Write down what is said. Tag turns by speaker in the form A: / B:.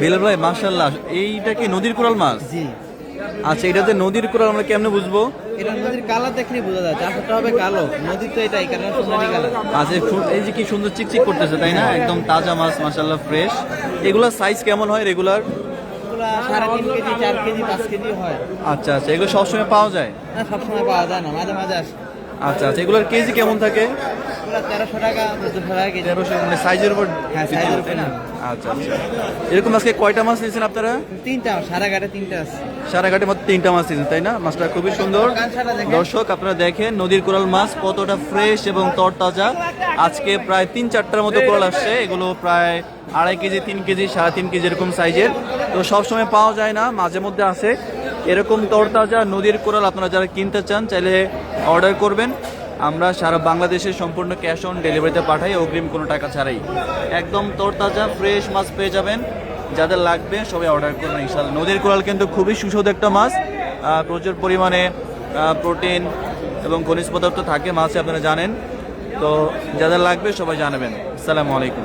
A: বিলাল ভাই মাশাআল্লাহ, এইটা কি নদীর কোরাল মাছ?
B: জি,
A: আচ্ছা, এটাতে নদীর কোরাল আমরা কেমনে বুঝবো?
B: এটা নদীর কালার দেখলে বোঝা যায়, চাষটা হবে কালো, নদীর তো এটাই কারণ সোনালী কালার।
A: আচ্ছা, এই যে কি সুন্দর চিকচিক করতেছে তাই না, একদম তাজা মাছ মাশাআল্লাহ, ফ্রেশ। এগুলোর সাইজ কেমন হয় রেগুলার?
B: এগুলা 3.5 কেজি, 4 কেজি, 5 কেজি হয়।
A: আচ্ছা আচ্ছা, এগুলো সবসময় পাওয়া যায়?
B: না, সবসময় পাওয়া যায় না, মাঝে মাঝে আসে।
A: আচ্ছা আচ্ছা, এগুলোর কেজি কেমন থাকে?
B: এগুলা 1300 টাকা, 1400 টাকা কেজি।
A: 1300, মানে সাইজের উপর?
B: হ্যাঁ, সাইজের উপর না।
A: আচ্ছা আচ্ছা, এরকম আজকে কয়টা মাছ নিয়েছেন আপনারা?
B: 3টা, সারাঘাটে 3টা আছে।
A: সারাঘাটের মধ্যে 3টা মাছ নিয়েছেন তাই না? মাছটা খুবই সুন্দর। দর্শক আপনারা দেখেন নদীর কোরাল মাছ কতটা ফ্রেশ এবং তরতাজা। আজকে প্রায় 3-4টার মতো কোরাল আসছে, এগুলো প্রায় 2.5 কেজি, 3 কেজি, 3.5 কেজি এরকম সাইজের। তো সবসময় পাওয়া যায় না, মাঝে মধ্যে আসে এরকম তরতাজা নদীর কোরাল। আপনারা যারা কিনতে চান চাইলে অর্ডার করবেন, আমরা সারা বাংলাদেশে সম্পূর্ণ ক্যাশ অন ডেলিভারিতে পাঠাই, অগ্রিম কোনো টাকা ছাড়াই। একদম তরতাজা ফ্রেশ মাছ পেয়ে যাবেন, যাদের লাগবে সবাই অর্ডার করবেন ইনশাআল্লাহ। নদীর কোরাল কিন্তু খুবই সুস্বাদু একটা মাছ, প্রচুর পরিমাণে প্রোটিন এবং খনিজ পদার্থ থাকে মাছে, আপনারা জানেন। তো যাদের লাগবে সবাই জানাবেন। আসসালামু আলাইকুম।